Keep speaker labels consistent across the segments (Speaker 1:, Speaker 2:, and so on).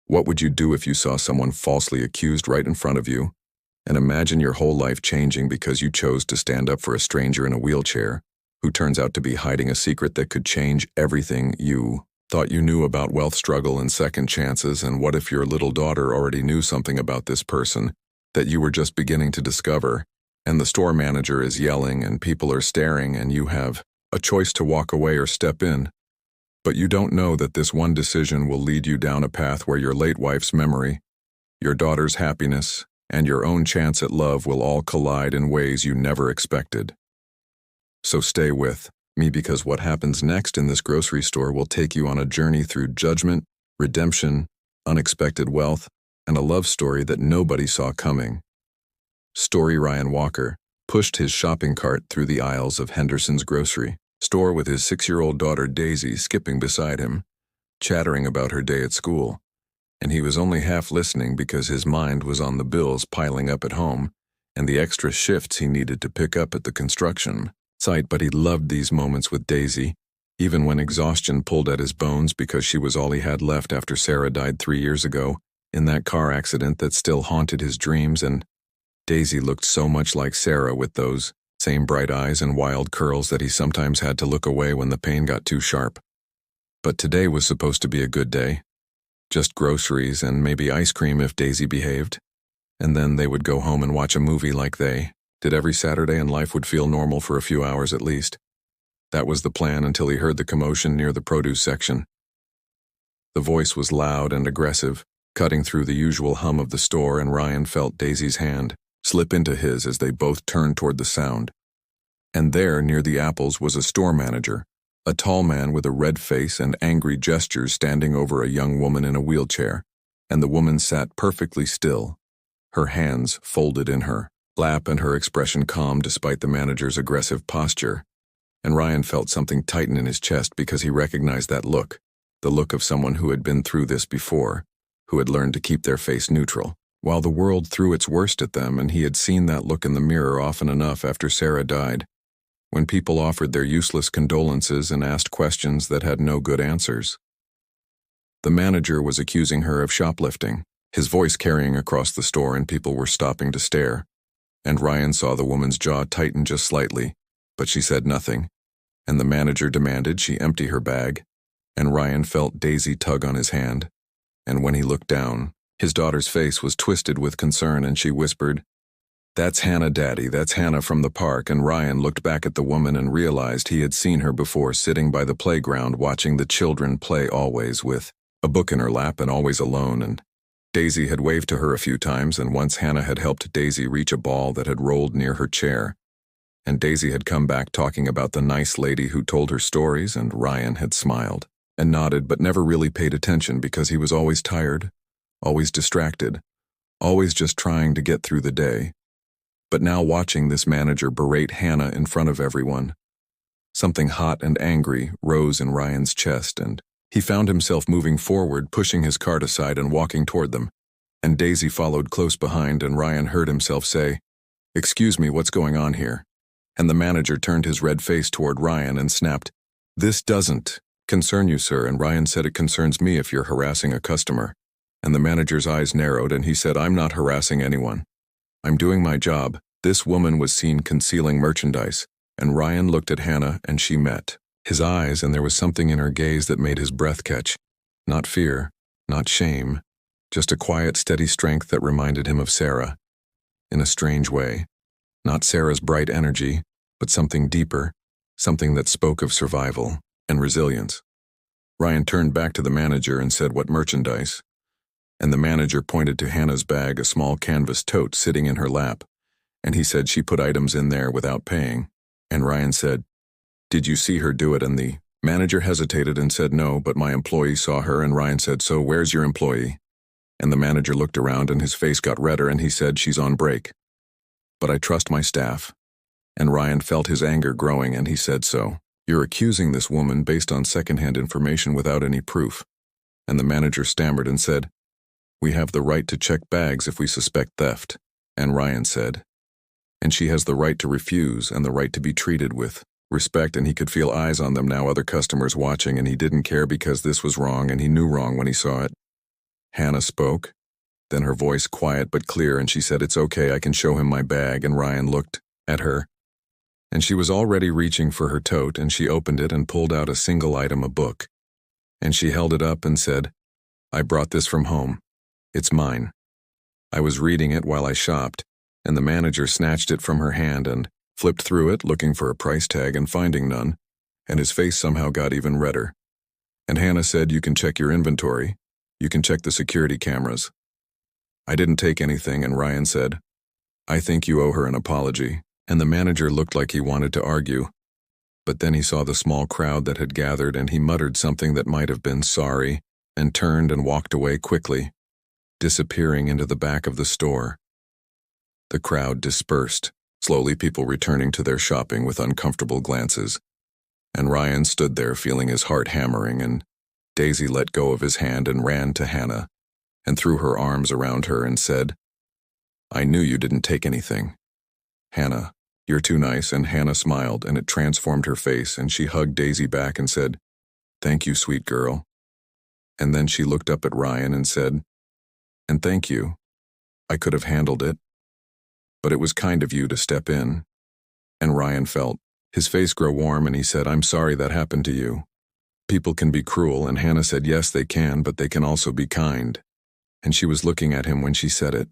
Speaker 1: What would you do if you saw someone falsely accused right in front of you? And imagine your whole life changing because you chose to stand up for a stranger in a wheelchair, who turns out to be hiding a secret that could change everything you thought you knew about wealth struggle and second chances. And what if your little daughter already knew something about this person that you were just beginning to discover, and the store manager is yelling and people are staring and you have a choice to walk away or step in? But you don't know that this one decision will lead you down a path where your late wife's memory, your daughter's happiness, and your own chance at love will all collide in ways you never expected. So stay with me, because what happens next in this grocery store will take you on a journey through judgment, redemption, unexpected wealth, and a love story that nobody saw coming. Story: Ryan Walker pushed his shopping cart through the aisles of Henderson's grocery store with his 6-year-old daughter Daisy skipping beside him, chattering about her day at school. And he was only half listening because his mind was on the bills piling up at home and the extra shifts he needed to pick up at the construction site. But he loved these moments with Daisy, even when exhaustion pulled at his bones because she was all he had left after Sarah died 3 years ago in that car accident that still haunted his dreams. And Daisy looked so much like Sarah, with those same bright eyes and wild curls that he sometimes had to look away when the pain got too sharp. But today was supposed to be a good day. Just groceries and maybe ice cream if Daisy behaved. And then they would go home and watch a movie like they did every Saturday, and life would feel normal for a few hours at least. That was the plan until he heard the commotion near the produce section. The voice was loud and aggressive, cutting through the usual hum of the store, and Ryan felt Daisy's hand slip into his as they both turned toward the sound. And there, near the apples, was a store manager, a tall man with a red face and angry gestures, standing over a young woman in a wheelchair, and the woman sat perfectly still, her hands folded in her lap and her expression calm despite the manager's aggressive posture. And Ryan felt something tighten in his chest because he recognized that look, the look of someone who had been through this before, who had learned to keep their face neutral while the world threw its worst at them. And he had seen that look in the mirror often enough after Sarah died, when people offered their useless condolences and asked questions that had no good answers. The manager was accusing her of shoplifting, his voice carrying across the store, and people were stopping to stare. And Ryan saw the woman's jaw tighten just slightly, but she said nothing, and the manager demanded she empty her bag, and Ryan felt Daisy tug on his hand, and when he looked down, his daughter's face was twisted with concern, and she whispered, "That's Hannah, Daddy, that's Hannah from the park." And Ryan looked back at the woman and realized he had seen her before, sitting by the playground watching the children play, always with a book in her lap and always alone. And Daisy had waved to her a few times, and once Hannah had helped Daisy reach a ball that had rolled near her chair. And Daisy had come back talking about the nice lady who told her stories, and Ryan had smiled and nodded but never really paid attention because he was always tired, always distracted, always just trying to get through the day. But now, watching this manager berate Hannah in front of everyone, something hot and angry rose in Ryan's chest, and he found himself moving forward, pushing his cart aside and walking toward them. And Daisy followed close behind, and Ryan heard himself say, "Excuse me, what's going on here?" And the manager turned his red face toward Ryan and snapped, "This doesn't concern you, sir." And Ryan said, "It concerns me if you're harassing a customer." And the manager's eyes narrowed, and he said, "I'm not harassing anyone. I'm doing my job." This woman was seen concealing merchandise, and Ryan looked at Hannah, and she met his eyes, and there was something in her gaze that made his breath catch. Not fear, not shame, just a quiet, steady strength that reminded him of Sarah, in a strange way. Not Sarah's bright energy, but something deeper, something that spoke of survival and resilience. Ryan turned back to the manager and said, "What merchandise?" And the manager pointed to Hannah's bag, a small canvas tote sitting in her lap, and he said she put items in there without paying. And Ryan said, "Did you see her do it?" And the manager hesitated and said, "No, but my employee saw her." And Ryan said, "So where's your employee?" And the manager looked around, and his face got redder, and he said, "She's on break. But I trust my staff." And Ryan felt his anger growing, and he said, "So you're accusing this woman based on secondhand information without any proof?" And the manager stammered and said, "We have the right to check bags if we suspect theft." And Ryan said, "And she has the right to refuse and the right to be treated with respect." And he could feel eyes on them now, other customers watching, and he didn't care because this was wrong, and he knew wrong when he saw it. Hannah spoke, then her voice quiet but clear, and she said, "It's okay, I can show him my bag." And Ryan looked at her, and she was already reaching for her tote, and she opened it and pulled out a single item, a book. And she held it up and said, "I brought this from home. It's mine. I was reading it while I shopped," and the manager snatched it from her hand and flipped through it, looking for a price tag and finding none, and his face somehow got even redder. And Hannah said, "You can check your inventory. You can check the security cameras." "I didn't take anything," and Ryan said, "I think you owe her an apology." And the manager looked like he wanted to argue, but then he saw the small crowd that had gathered, and he muttered something that might have been sorry, and turned and walked away quickly, disappearing into the back of the store. The crowd dispersed, slowly people returning to their shopping with uncomfortable glances, and Ryan stood there feeling his heart hammering, and Daisy let go of his hand and ran to Hannah and threw her arms around her and said, "I knew you didn't take anything. Hannah, you're too nice." And Hannah smiled, and it transformed her face, and she hugged Daisy back and said, "Thank you, sweet girl." And then she looked up at Ryan and said, "And thank you. I could have handled it, but it was kind of you to step in." And Ryan felt his face grow warm, and he said, "I'm sorry that happened to you. People can be cruel." And Hannah said, "Yes, they can, but they can also be kind." And she was looking at him when she said it,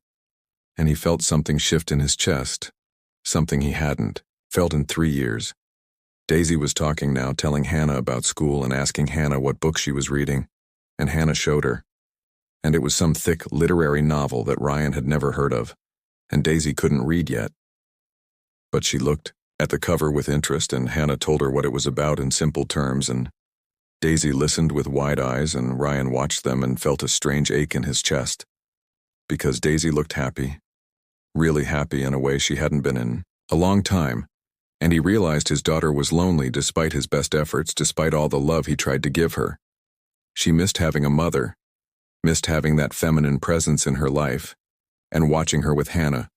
Speaker 1: and he felt something shift in his chest, something he hadn't felt in 3 years. Daisy was talking now, telling Hannah about school and asking Hannah what book she was reading, and Hannah showed her. And it was some thick literary novel that Ryan had never heard of, and Daisy couldn't read yet. But she looked at the cover with interest, and Hannah told her what it was about in simple terms, and Daisy listened with wide eyes, and Ryan watched them and felt a strange ache in his chest, because Daisy looked happy, really happy in a way she hadn't been in a long time, and he realized his daughter was lonely despite his best efforts, despite all the love he tried to give her. She missed having a mother, missed having that feminine presence in her life, and watching her with Hannah.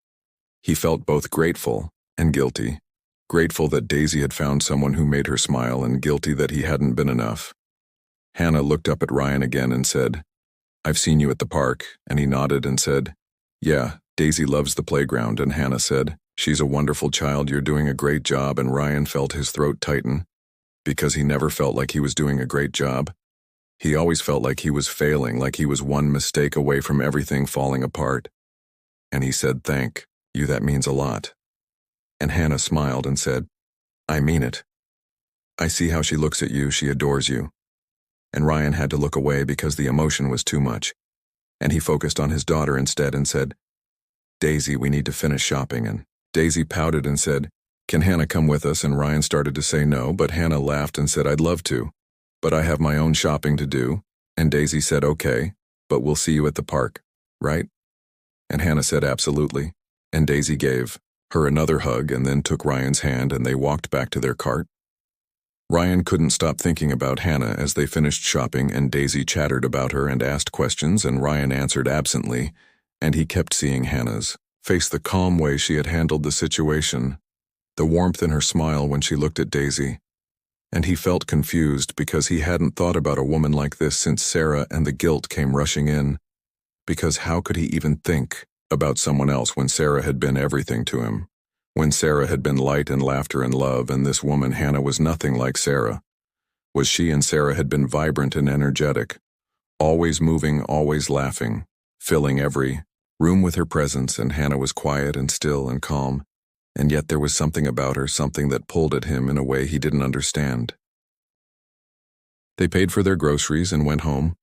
Speaker 1: He felt both grateful and guilty. Grateful that Daisy had found someone who made her smile, and guilty that he hadn't been enough. Hannah looked up at Ryan again and said, "I've seen you at the park," and he nodded and said, "Yeah, Daisy loves the playground." And Hannah said, "She's a wonderful child, you're doing a great job." And Ryan felt his throat tighten, because he never felt like he was doing a great job. He always felt like he was failing, like he was one mistake away from everything falling apart. And he said, "Thank you, that means a lot." And Hannah smiled and said, "I mean it. I see how she looks at you, she adores you." And Ryan had to look away because the emotion was too much, and he focused on his daughter instead and said, "Daisy, we need to finish shopping." And Daisy pouted and said, "Can Hannah come with us?" And Ryan started to say no, but Hannah laughed and said, "I'd love to, but I have my own shopping to do." And Daisy said, "Okay, but we'll see you at the park, right?" And Hannah said, "Absolutely." And Daisy gave her another hug and then took Ryan's hand, and they walked back to their cart. Ryan couldn't stop thinking about Hannah as they finished shopping, and Daisy chattered about her and asked questions, and Ryan answered absently, and he kept seeing Hannah's face, the calm way she had handled the situation, the warmth in her smile when she looked at Daisy. And he felt confused because he hadn't thought about a woman like this since Sarah, and the guilt came rushing in, because how could he even think about someone else when Sarah had been everything to him? When Sarah had been light and laughter and love, and this woman, Hannah, was nothing like Sarah. Was she and Sarah had been vibrant and energetic, always moving, always laughing, filling every room with her presence, and Hannah was quiet and still and calm, and yet there was something about her, something that pulled at him in a way he didn't understand. They paid for their groceries and went home,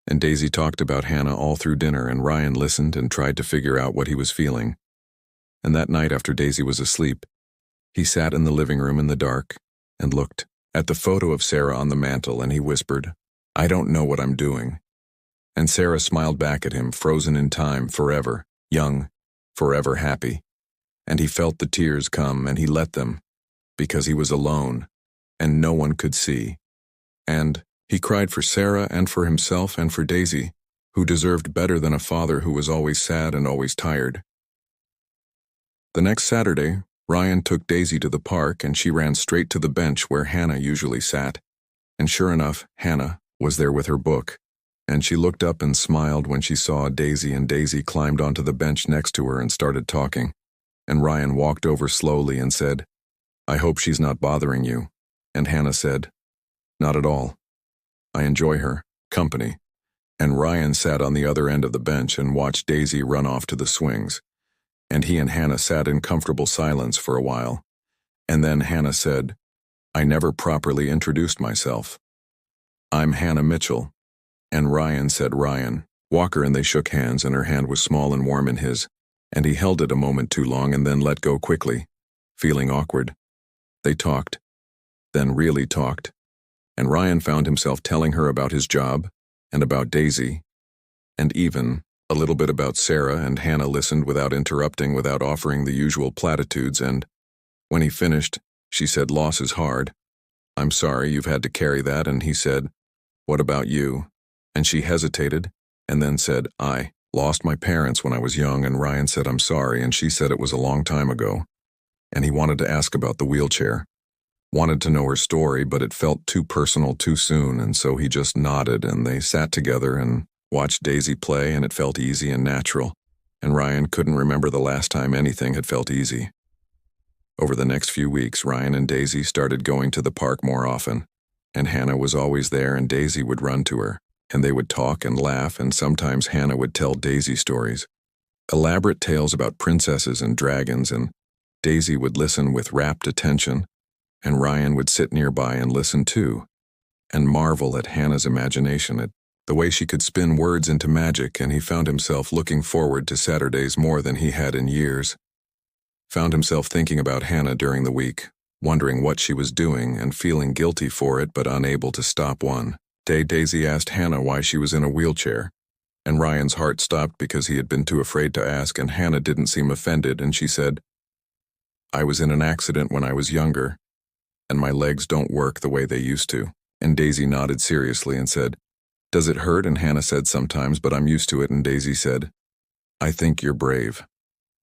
Speaker 1: and Daisy talked about Hannah all through dinner, and Ryan listened and tried to figure out what he was feeling. And that night, after Daisy was asleep, he sat in the living room in the dark and looked at the photo of Sarah on the mantel, and he whispered, "I don't know what I'm doing." And Sarah smiled back at him, frozen in time, forever young, forever happy. And he felt the tears come, and he let them, because he was alone, and no one could see. And he cried for Sarah and for himself and for Daisy, who deserved better than a father who was always sad and always tired. The next Saturday, Ryan took Daisy to the park, and she ran straight to the bench where Hannah usually sat. And sure enough, Hannah was there with her book, and she looked up and smiled when she saw Daisy, and Daisy climbed onto the bench next to her and started talking. And Ryan walked over slowly and said, "I hope she's not bothering you." And Hannah said, "Not at all. I enjoy her company." And Ryan sat on the other end of the bench and watched Daisy run off to the swings. And he and Hannah sat in comfortable silence for a while. And then Hannah said, "I never properly introduced myself. I'm Hannah Mitchell." And Ryan said, "Ryan Walker," and they shook hands, and her hand was small and warm in his, and he held it a moment too long and then let go quickly, feeling awkward. They talked, then really talked, and Ryan found himself telling her about his job, and about Daisy, and even a little bit about Sarah, and Hannah listened without interrupting, without offering the usual platitudes, and when he finished, she said, "Loss is hard. I'm sorry you've had to carry that," and he said, "What about you?" And she hesitated, and then said, "I lost my parents when I was young," and Ryan said, "I'm sorry," and she said it was a long time ago, and he wanted to ask about the wheelchair. Wanted to know her story, but it felt too personal too soon, and so he just nodded, and they sat together and watched Daisy play, and it felt easy and natural, and Ryan couldn't remember the last time anything had felt easy. Over the next few weeks, Ryan and Daisy started going to the park more often, and Hannah was always there, and Daisy would run to her, and they would talk and laugh, and sometimes Hannah would tell Daisy stories, elaborate tales about princesses and dragons, and Daisy would listen with rapt attention, and Ryan would sit nearby and listen too, and marvel at Hannah's imagination, at the way she could spin words into magic, and he found himself looking forward to Saturdays more than he had in years. Found himself thinking about Hannah during the week, wondering what she was doing and feeling guilty for it but unable to stop. One day Daisy asked Hannah why she was in a wheelchair, and Ryan's heart stopped because he had been too afraid to ask, and Hannah didn't seem offended, and she said, "I was in an accident when I was younger, and my legs don't work the way they used to." And Daisy nodded seriously and said, "Does it hurt?" And Hannah said, "Sometimes, but I'm used to it." And Daisy said, "I think you're brave."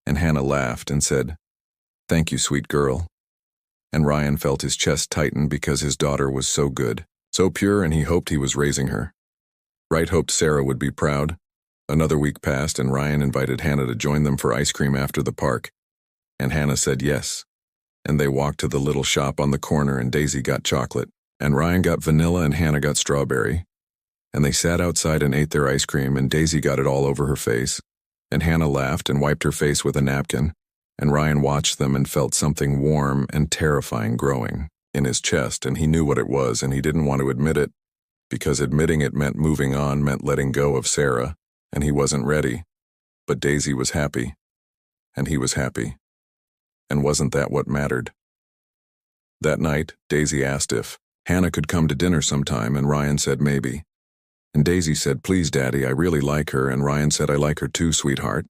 Speaker 1: And Hannah laughed and said, "Thank you, sweet girl." And Ryan felt his chest tighten because his daughter was so good, so pure, and he hoped he was raising her. Right, hoped Sarah would be proud. Another week passed, and Ryan invited Hannah to join them for ice cream after the park. And Hannah said yes. And they walked to the little shop on the corner, and Daisy got chocolate, and Ryan got vanilla, and Hannah got strawberry. And they sat outside and ate their ice cream, and Daisy got it all over her face. And Hannah laughed and wiped her face with a napkin, and Ryan watched them and felt something warm and terrifying growing in his chest, and he knew what it was, and he didn't want to admit it, because admitting it meant moving on, meant letting go of Sarah, and he wasn't ready. But Daisy was happy, and he was happy. And wasn't that what mattered? That night, Daisy asked if Hannah could come to dinner sometime, and Ryan said maybe. And Daisy said, "Please, Daddy, I really like her," and Ryan said, "I like her too, sweetheart."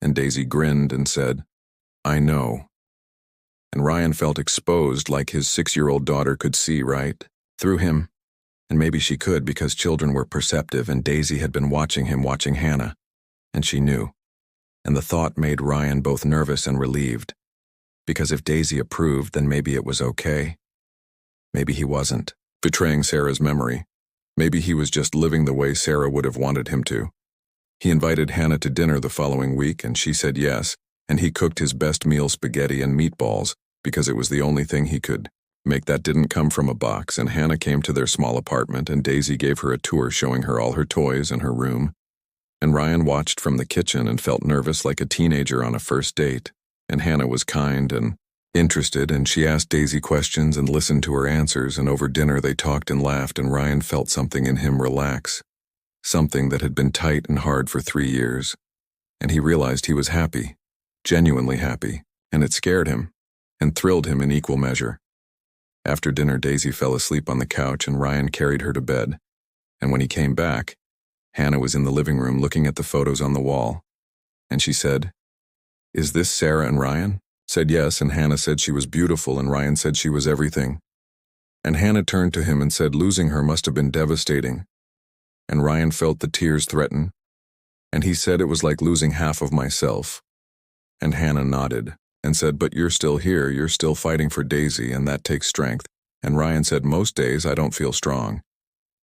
Speaker 1: And Daisy grinned and said, "I know." And Ryan felt exposed, like his 6-year-old daughter could see right through him. And maybe she could, because children were perceptive, and Daisy had been watching him, watching Hannah, and she knew. And the thought made Ryan both nervous and relieved, because if Daisy approved, then maybe it was okay. Maybe he wasn't betraying Sarah's memory. Maybe he was just living the way Sarah would have wanted him to. He invited Hannah to dinner the following week, and she said yes, and he cooked his best meal, spaghetti and meatballs, because it was the only thing he could make that didn't come from a box. And Hannah came to their small apartment, and Daisy gave her a tour showing her all her toys and her room. And Ryan watched from the kitchen and felt nervous like a teenager on a first date. And Hannah was kind and interested, and she asked Daisy questions and listened to her answers, and over dinner they talked and laughed, and Ryan felt something in him relax, something that had been tight and hard for 3 years. And he realized he was happy, genuinely happy, and it scared him and thrilled him in equal measure. After dinner, Daisy fell asleep on the couch, and Ryan carried her to bed. And when he came back, Hannah was in the living room looking at the photos on the wall. And she said, "Is this Sarah and Ryan?" Said yes, and Hannah said she was beautiful, and Ryan said she was everything. And Hannah turned to him and said losing her must have been devastating. And Ryan felt the tears threaten, and he said it was like losing half of myself. And Hannah nodded and said, "But you're still here, you're still fighting for Daisy, and that takes strength." And Ryan said, "Most days I don't feel strong."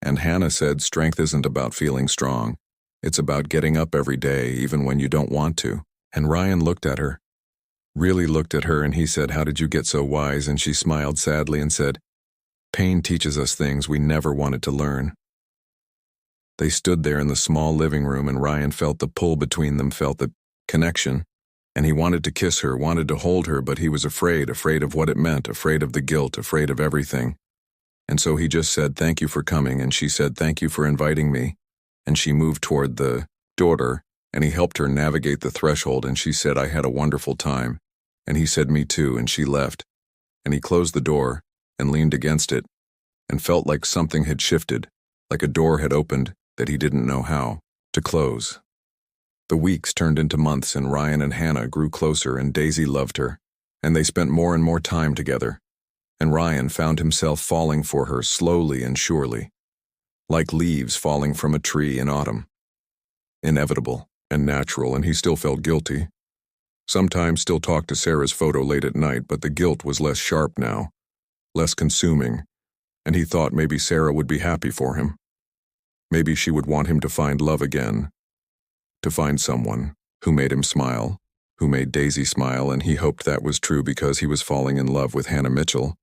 Speaker 1: And Hannah said strength isn't about feeling strong. It's about getting up every day, even when you don't want to. And Ryan looked at her, really looked at her, and he said, "How did you get so wise?" And she smiled sadly and said, "Pain teaches us things we never wanted to learn." They stood there in the small living room, and Ryan felt the pull between them, felt the connection. And he wanted to kiss her, wanted to hold her, but he was afraid of what it meant, afraid of the guilt, afraid of everything. And so he just said, "Thank you for coming," and she said, "Thank you for inviting me." And she moved toward the door, and he helped her navigate the threshold, and she said, "I had a wonderful time." And he said, "Me too," and she left. And he closed the door and leaned against it and felt like something had shifted, like a door had opened that he didn't know how to close. The weeks turned into months, and Ryan and Hannah grew closer, and Daisy loved her, and they spent more and more time together. And Ryan found himself falling for her slowly and surely, like leaves falling from a tree in autumn. Inevitable and natural, and he still felt guilty. Sometimes still talked to Sarah's photo late at night, but the guilt was less sharp now, less consuming, and he thought maybe Sarah would be happy for him. Maybe she would want him to find love again, to find someone who made him smile, who made Daisy smile, and he hoped that was true because he was falling in love with Hannah Mitchell,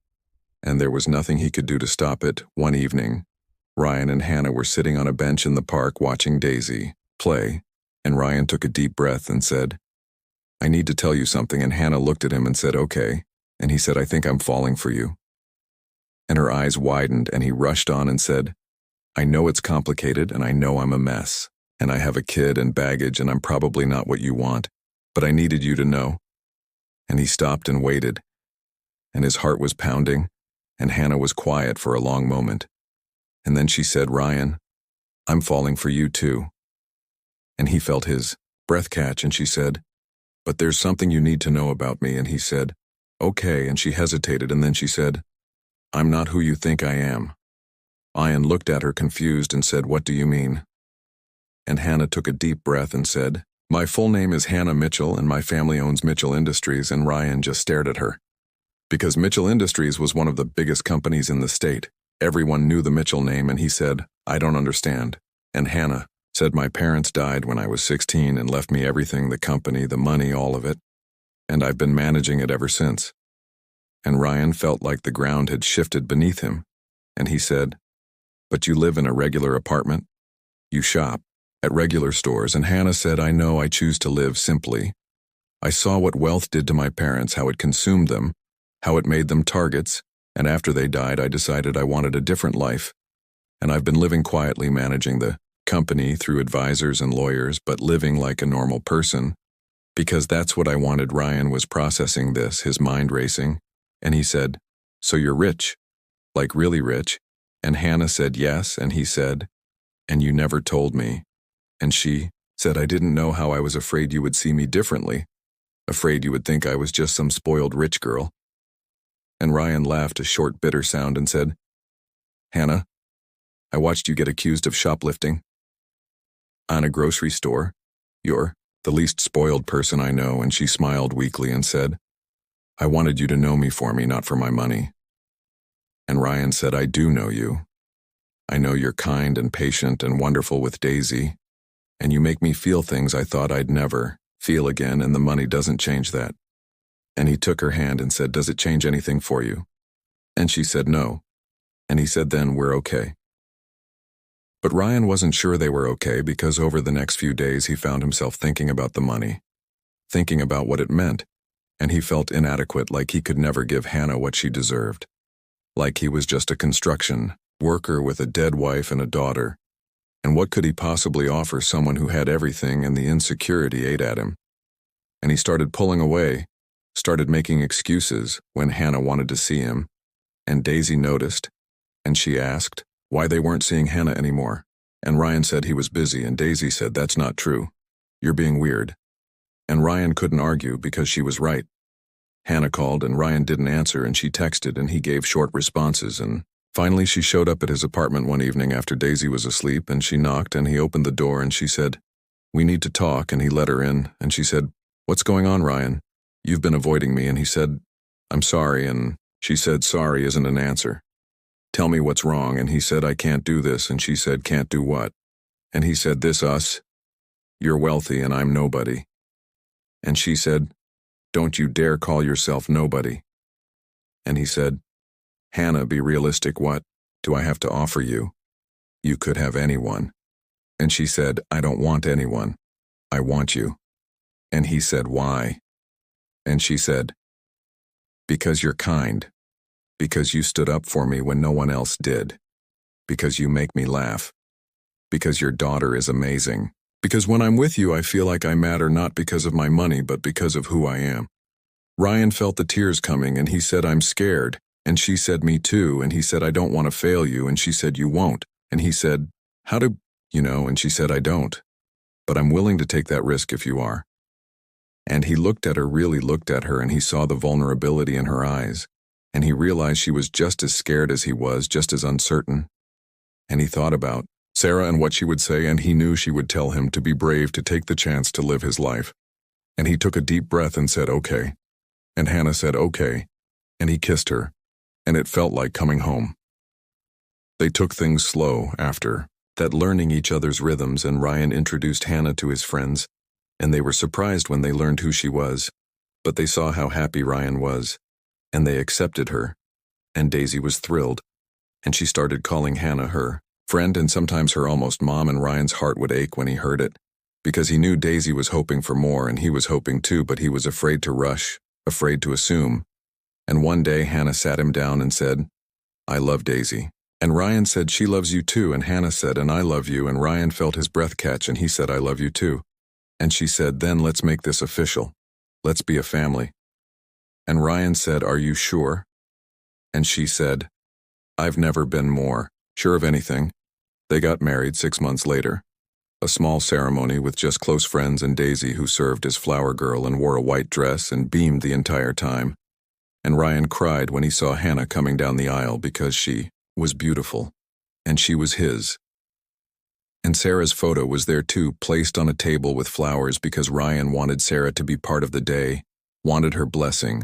Speaker 1: and there was nothing he could do to stop it. One evening, Ryan and Hannah were sitting on a bench in the park watching Daisy play, and Ryan took a deep breath and said, "I need to tell you something," and Hannah looked at him and said, "Okay," and he said, "I think I'm falling for you." And her eyes widened, and he rushed on and said, "I know it's complicated, and I know I'm a mess, and I have a kid and baggage, and I'm probably not what you want, but I needed you to know." And he stopped and waited, and his heart was pounding, and Hannah was quiet for a long moment. And then she said, "Ryan, I'm falling for you too." And he felt his breath catch, and she said, "But there's something you need to know about me." And he said, "Okay," and she hesitated, and then she said, "I'm not who you think I am." Ryan looked at her confused and said, "What do you mean?" And Hannah took a deep breath and said, "My full name is Hannah Mitchell, and my family owns Mitchell Industries." And Ryan just stared at her, because Mitchell Industries was one of the biggest companies in the state. Everyone knew the Mitchell name, and he said, "I don't understand." And Hannah said, "My parents died when I was 16 and left me everything, the company, the money, all of it. And I've been managing it ever since." And Ryan felt like the ground had shifted beneath him. And he said, "But you live in a regular apartment? You shop at regular stores?" And Hannah said, "I know, I choose to live simply. I saw what wealth did to my parents, how it consumed them, how it made them targets, and after they died, I decided I wanted a different life. And I've been living quietly, managing the company through advisors and lawyers, but living like a normal person, because that's what I wanted." Ryan was processing this, his mind racing, and he said, "So you're rich, like really rich?" And Hannah said, "Yes," and he said, "And you never told me." And she said, "I didn't know how. I was afraid you would see me differently, afraid you would think I was just some spoiled rich girl." And Ryan laughed a short, bitter sound and said, "Hannah, I watched you get accused of shoplifting on a grocery store. You're the least spoiled person I know." And she smiled weakly and said, "I wanted you to know me for me, not for my money." And Ryan said, "I do know you. I know you're kind and patient and wonderful with Daisy, and you make me feel things I thought I'd never feel again, and the money doesn't change that." And he took her hand and said, "Does it change anything for you?" And she said, "No." And he said, "Then we're okay." But Ryan wasn't sure they were okay, because over the next few days he found himself thinking about the money, thinking about what it meant, and he felt inadequate, like he could never give Hannah what she deserved, like he was just a construction worker with a dead wife and a daughter. And what could he possibly offer someone who had everything? And the insecurity ate at him. And he started pulling away, started making excuses when Hannah wanted to see him. And Daisy noticed, and she asked why they weren't seeing Hannah anymore. And Ryan said he was busy, and Daisy said, "That's not true. You're being weird." And Ryan couldn't argue because she was right. Hannah called, and Ryan didn't answer, and she texted, and he gave short responses, and finally she showed up at his apartment one evening after Daisy was asleep, and she knocked, and he opened the door, and she said, "We need to talk," and he let her in, and she said, "What's going on, Ryan? You've been avoiding me." And he said, "I'm sorry," and she said, "Sorry isn't an answer. "Tell me what's wrong," and he said, "I can't do this," and she said, "Can't do what?" And he said, "This us. You're wealthy and I'm nobody." And she said, "Don't you dare call yourself nobody." And he said, "Hannah, be realistic. What do I have to offer you? You could have anyone." And she said, "I don't want anyone. I want you." And he said, "Why?" And she said, "Because you're kind. Because you stood up for me when no one else did. Because you make me laugh. Because your daughter is amazing. Because when I'm with you, I feel like I matter not because of my money, but because of who I am." Ryan felt the tears coming, and he said, "I'm scared." And she said, "Me too." And he said, "I don't want to fail you." And she said, "You won't." And he said, "How do you know?" And she said, "I don't. But I'm willing to take that risk if you are." And he looked at her, really looked at her, and he saw the vulnerability in her eyes. And he realized she was just as scared as he was, just as uncertain. And he thought about Sarah and what she would say, and he knew she would tell him to be brave, to take the chance to live his life. And he took a deep breath and said, "Okay." And Hannah said, "Okay." And he kissed her, and it felt like coming home. They took things slow after that, learning each other's rhythms, and Ryan introduced Hannah to his friends, and they were surprised when they learned who she was, but they saw how happy Ryan was, and they accepted her, and Daisy was thrilled, and she started calling Hannah her friend and sometimes her almost mom, and Ryan's heart would ache when he heard it, because he knew Daisy was hoping for more, and he was hoping too, but he was afraid to rush, afraid to assume. And one day Hannah sat him down and said, "I love Daisy." And Ryan said, "She loves you too." And Hannah said, "And I love you." And Ryan felt his breath catch, and he said, "I love you too." And she said, "Then let's make this official. Let's be a family." And Ryan said, "Are you sure?" And she said, "I've never been more sure of anything." They got married 6 months later. A small ceremony with just close friends and Daisy, who served as flower girl and wore a white dress and beamed the entire time. And Ryan cried when he saw Hannah coming down the aisle, because she was beautiful, and she was his. And Sarah's photo was there too, placed on a table with flowers, because Ryan wanted Sarah to be part of the day, wanted her blessing.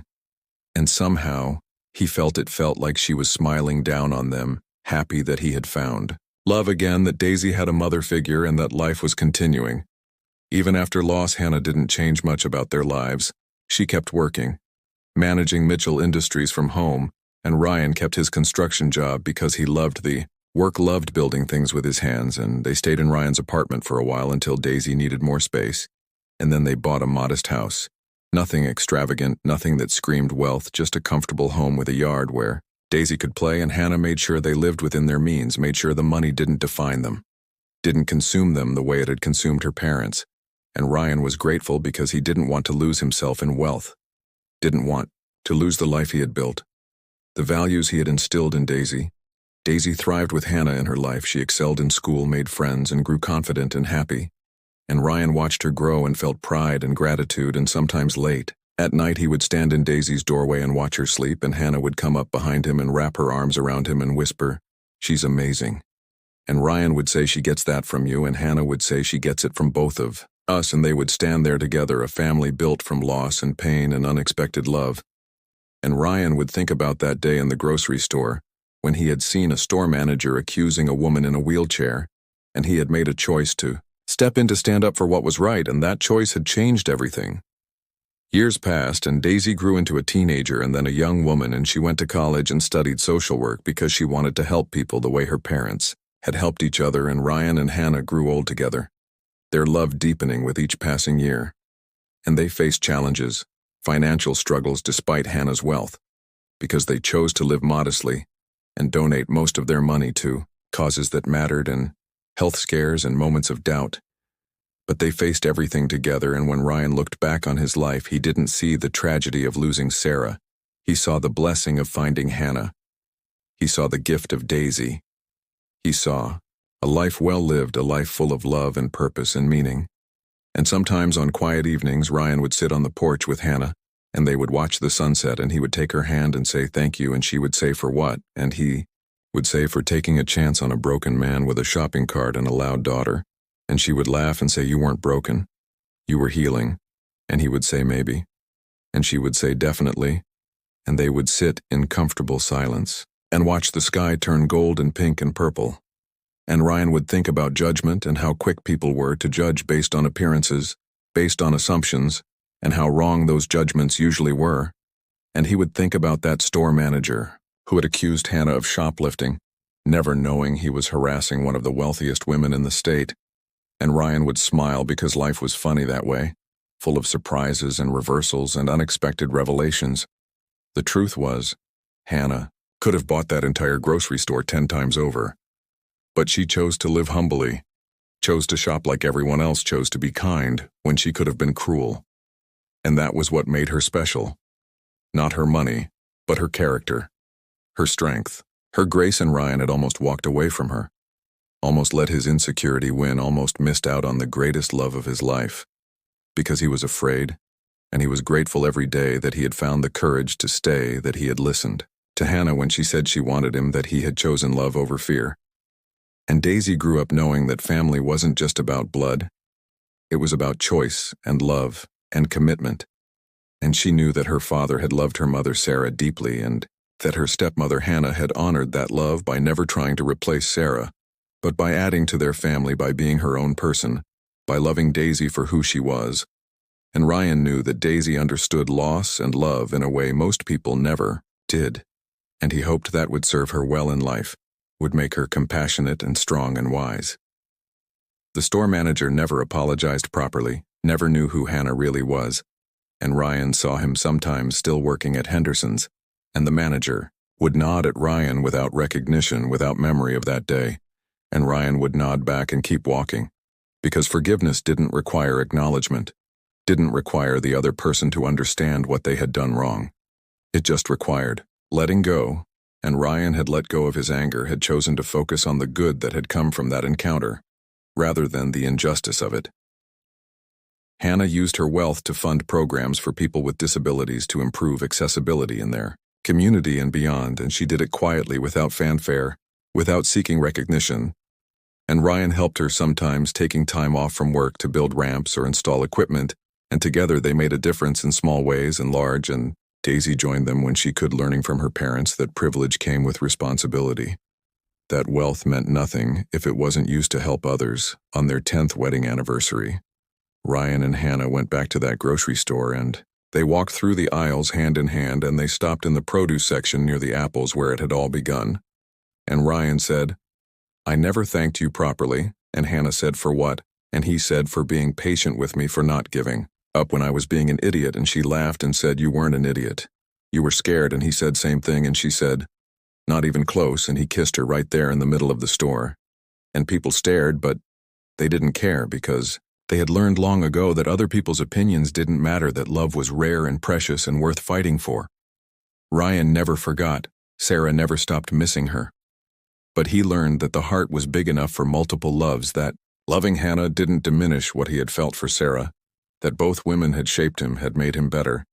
Speaker 1: And somehow, he felt like she was smiling down on them, happy that he had found love again, that Daisy had a mother figure, and that life was continuing. Even after loss, Hannah didn't change much about their lives. She kept working, managing Mitchell Industries from home, and Ryan kept his construction job because he loved the work, loved building things with his hands, and they stayed in Ryan's apartment for a while until Daisy needed more space. And then they bought a modest house. Nothing extravagant, nothing that screamed wealth, just a comfortable home with a yard where Daisy could play, and Hannah made sure they lived within their means, made sure the money didn't define them, didn't consume them the way it had consumed her parents. And Ryan was grateful because he didn't want to lose himself in wealth, didn't want to lose the life he had built, the values he had instilled in Daisy. Daisy thrived with Hannah in her life. She excelled in school, made friends, and grew confident and happy. And Ryan watched her grow and felt pride and gratitude, and sometimes late at night he would stand in Daisy's doorway and watch her sleep, and Hannah would come up behind him and wrap her arms around him and whisper, "She's amazing." And Ryan would say, "She gets that from you," and Hannah would say, "She gets it from both of us," and they would stand there together, a family built from loss and pain and unexpected love. And Ryan would think about that day in the grocery store, when he had seen a store manager accusing a woman in a wheelchair, and he had made a choice to step in to stand up for what was right, and that choice had changed everything. Years passed, and Daisy grew into a teenager and then a young woman, and she went to college and studied social work because she wanted to help people the way her parents had helped each other. And Ryan and Hannah grew old together, their love deepening with each passing year. And they faced challenges, financial struggles despite Hannah's wealth, because they chose to live modestly and donate most of their money to causes that mattered, and health scares and moments of doubt. But they faced everything together, and when Ryan looked back on his life, he didn't see the tragedy of losing Sarah. He saw the blessing of finding Hannah. He saw the gift of Daisy. He saw a life well lived, a life full of love and purpose and meaning. And sometimes on quiet evenings, Ryan would sit on the porch with Hannah, and they would watch the sunset, and he would take her hand and say thank you, and she would say for what, and he would say for taking a chance on a broken man with a shopping cart and a loud daughter. And she would laugh and say, "You weren't broken. You were healing." And he would say, "Maybe." And she would say, "Definitely." And they would sit in comfortable silence. and watch the sky turn gold and pink and purple. And Ryan would think about judgment and how quick people were to judge based on appearances, based on assumptions, and how wrong those judgments usually were. And he would think about that store manager who had accused Hannah of shoplifting, never knowing he was harassing one of the wealthiest women in the state. And Ryan would smile because life was funny that way, full of surprises and reversals and unexpected revelations. The truth was, Hannah could have bought that entire grocery store 10 times over. But she chose to live humbly, chose to shop like everyone else chose to be kind when she could have been cruel. And that was what made her special. Not her money, but her character, her strength, her grace. And Ryan had almost walked away from her, almost let his insecurity win, almost missed out on the greatest love of his life, because he was afraid, and he was grateful every day that he had found the courage to stay, that he had listened to Hannah when she said she wanted him, that he had chosen love over fear. And Daisy grew up knowing that family wasn't just about blood. It was about choice and love and commitment. And she knew that her father had loved her mother Sarah deeply, and that her stepmother Hannah had honored that love by never trying to replace Sarah, but by adding to their family, by being her own person, by loving Daisy for who she was. And Ryan knew that Daisy understood loss and love in a way most people never did, and he hoped that would serve her well in life, would make her compassionate and strong and wise. The store manager never apologized properly, never knew who Hannah really was, and Ryan saw him sometimes still working at Henderson's, and the manager would nod at Ryan without recognition, without memory of that day, and Ryan would nod back and keep walking, because forgiveness didn't require acknowledgement, didn't require the other person to understand what they had done wrong. It just required letting go, and Ryan had let go of his anger, had chosen to focus on the good that had come from that encounter, rather than the injustice of it. Hannah used her wealth to fund programs for people with disabilities to improve accessibility in their community and beyond, and she did it quietly, without fanfare, without seeking recognition. And Ryan helped her sometimes, taking time off from work to build ramps or install equipment, and together they made a difference in small ways and large, and Daisy joined them when she could, learning from her parents that privilege came with responsibility, that wealth meant nothing if it wasn't used to help others. On their 10th wedding anniversary, Ryan and Hannah went back to that grocery store, and they walked through the aisles hand in hand, and they stopped in the produce section near the apples where it had all begun. And Ryan said, "I never thanked you properly," and Hannah said, "For what?" And he said, "For being patient with me, for not giving up when I was being an idiot." And she laughed and said, "You weren't an idiot. You were scared." And he said, "Same thing." And she said, "Not even close." And he kissed her right there in the middle of the store. And people stared, but they didn't care, because they had learned long ago that other people's opinions didn't matter, that love was rare and precious and worth fighting for. Ryan never forgot. Sarah never stopped missing her. But he learned that the heart was big enough for multiple loves, that loving Hannah didn't diminish what he had felt for Sarah, that both women had shaped him, had made him better.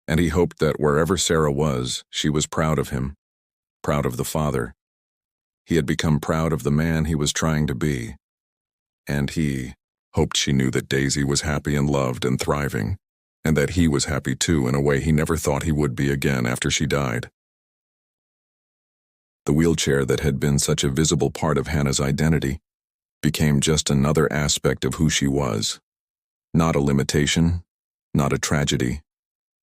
Speaker 1: And he hoped that wherever Sarah was, she was proud of him, proud of the father. He had become proud of the man he was trying to be. And he hoped she knew that Daisy was happy and loved and thriving, and that he was happy too, in a way he never thought he would be again after she died. The wheelchair that had been such a visible part of Hannah's identity became just another aspect of who she was. Not a limitation, not a tragedy,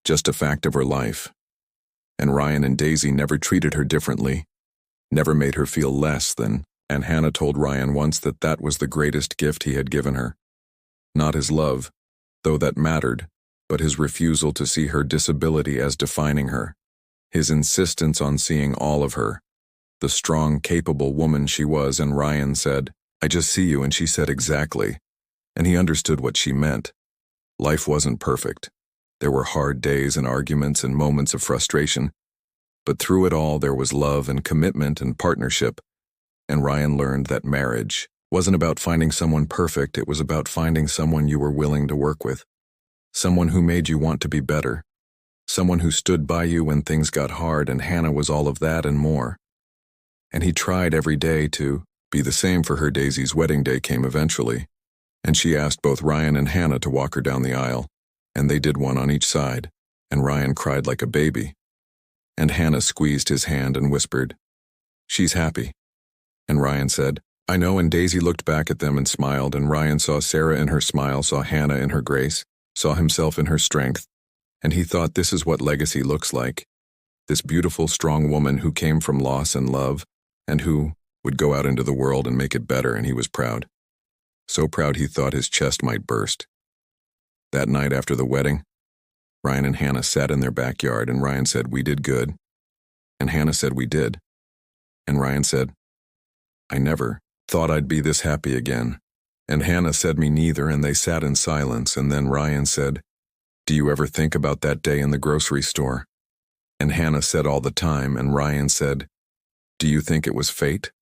Speaker 1: just a fact of her life. And Ryan and Daisy never treated her differently, never made her feel less than, and Hannah told Ryan once that that was the greatest gift he had given her. Not his love, though that mattered, but his refusal to see her disability as defining her, his insistence on seeing all of her, the strong, capable woman she was. And Ryan said, "I just see you," and she said, "Exactly." And he understood what she meant. Life wasn't perfect. There were hard days and arguments and moments of frustration, but through it all there was love and commitment and partnership. And Ryan learned that marriage wasn't about finding someone perfect, it was about finding someone you were willing to work with, someone who made you want to be better, someone who stood by you when things got hard, and Hannah was all of that and more. And he tried every day to be the same for her. Daisy's wedding day came eventually, and she asked both Ryan and Hannah to walk her down the aisle, and they did one on each side, and Ryan cried like a baby. And Hannah squeezed his hand and whispered, She's happy. And Ryan said, I know, and Daisy looked back at them and smiled, and Ryan saw Sarah in her smile, saw Hannah in her grace, saw himself in her strength, and he thought, this is what legacy looks like. This beautiful, strong woman who came from loss and love, and who would go out into the world and make it better, and he was proud. So proud he thought his chest might burst. That night after the wedding, Ryan and Hannah sat in their backyard, and Ryan said, we did good. And Hannah said, we did. And Ryan said, I never thought I'd be this happy again. And Hannah said, me neither, and they sat in silence, and then Ryan said, do you ever think about that day in the grocery store? And Hannah said, all the time, and Ryan said, do you think it was fate?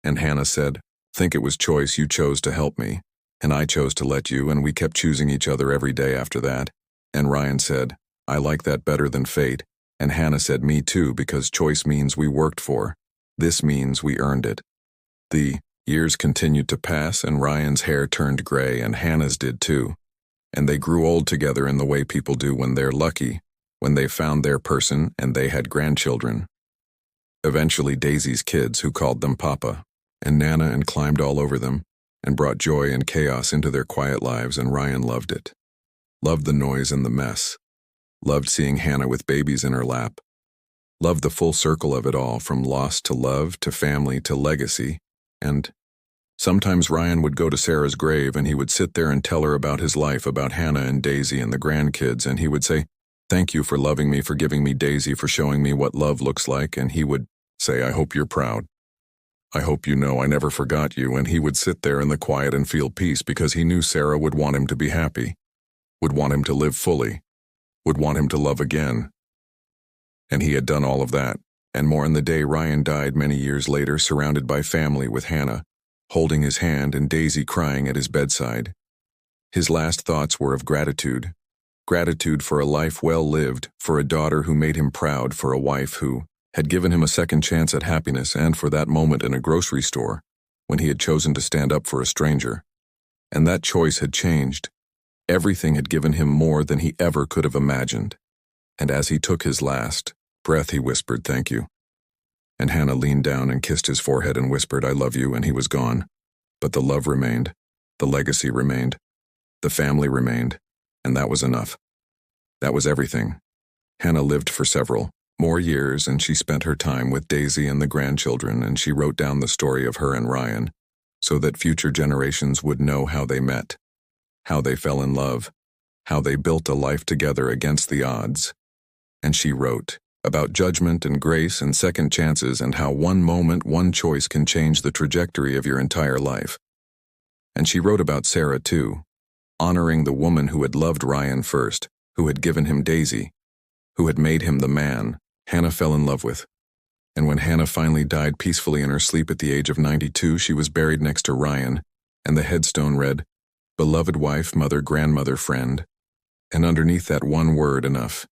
Speaker 1: And Hannah said, think it was choice. You chose to help me, and I chose to let you, and we kept choosing each other every day after that. And Ryan said, I like that better than fate. And Hannah said, me too, because choice means we worked for. This means we earned it. The years continued to pass, and Ryan's hair turned gray, and Hannah's did too. And they grew old together in the way people do when they're lucky, when they found their person and they had grandchildren. Eventually Daisy's kids, who called them Papa, and Nana, and climbed all over them, and brought joy and chaos into their quiet lives, and Ryan loved it. Loved the noise and the mess. Loved seeing Hannah with babies in her lap. Loved the full circle of it all, from loss to love to family to legacy. And sometimes Ryan would go to Sarah's grave, and he would sit there and tell her about his life, about Hannah and Daisy and the grandkids, and he would say, thank you for loving me, for giving me Daisy, for showing me what love looks like, and he would say, I hope you're proud. I hope you know I never forgot you, and he would sit there in the quiet and feel peace, because he knew Sarah would want him to be happy, would want him to live fully, would want him to love again. And he had done all of that, and more in the day Ryan died many years later, surrounded by family, with Hannah holding his hand and Daisy crying at his bedside. His last thoughts were of gratitude. Gratitude for a life well lived, for a daughter who made him proud, for a wife who had given him a second chance at happiness, and for that moment in a grocery store when he had chosen to stand up for a stranger. And that choice had changed. Everything had given him more than he ever could have imagined. And as he took his last breath, he whispered, thank you. And Hannah leaned down and kissed his forehead and whispered, I love you, and he was gone. But the love remained, the legacy remained, the family remained, and that was enough. That was everything. Hannah lived for several more years, and she spent her time with Daisy and the grandchildren, and she wrote down the story of her and Ryan, so that future generations would know how they met, how they fell in love, how they built a life together against the odds. And she wrote about judgment and grace and second chances, and how one moment, one choice can change the trajectory of your entire life. And she wrote about Sarah too, honoring the woman who had loved Ryan first, who had given him Daisy, who had made him the man Hannah fell in love with. And when Hannah finally died peacefully in her sleep at the age of 92, she was buried next to Ryan, and the headstone read, beloved wife, mother, grandmother, friend. And underneath that one word, enough,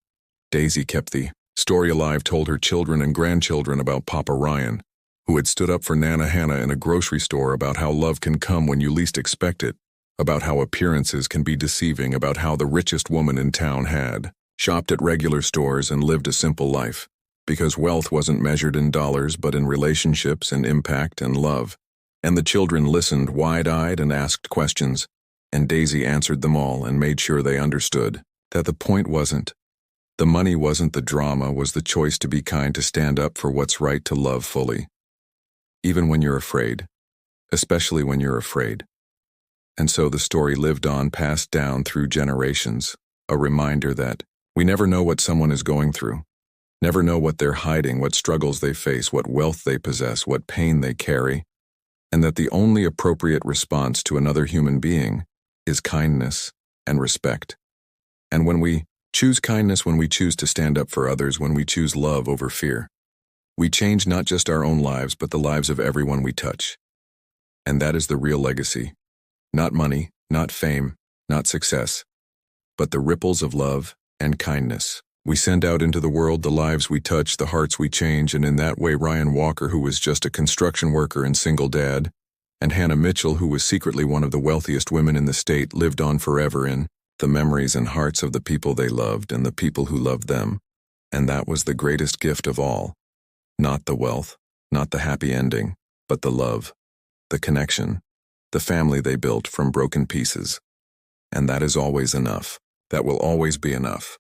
Speaker 1: Daisy kept the story alive, told her children and grandchildren about Papa Ryan, who had stood up for Nana Hannah in a grocery store, about how love can come when you least expect it, about how appearances can be deceiving, about how the richest woman in town had shopped at regular stores and lived a simple life, because wealth wasn't measured in dollars but in relationships and impact and love. And the children listened wide-eyed and asked questions, and Daisy answered them all and made sure they understood that the point wasn't the money, wasn't the drama, was the choice to be kind, to stand up for what's right, to love fully. Even when you're afraid, especially when you're afraid. And so the story lived on, passed down through generations, a reminder that we never know what someone is going through, never know what they're hiding, what struggles they face, what wealth they possess, what pain they carry, and that the only appropriate response to another human being is kindness and respect. And when we choose kindness, when we choose to stand up for others, when we choose love over fear, we change not just our own lives, but the lives of everyone we touch. And that is the real legacy. Not money, not fame, not success, but the ripples of love and kindness we send out into the world, the lives we touch, the hearts we change. And in that way, Ryan Walker, who was just a construction worker and single dad, and Hannah Mitchell, who was secretly one of the wealthiest women in the state, lived on forever in the memories and hearts of the people they loved and the people who loved them. And that was the greatest gift of all. Not the wealth, Not the happy ending, but the love, the connection, the family they built from broken pieces. And that is always enough. That will always be enough.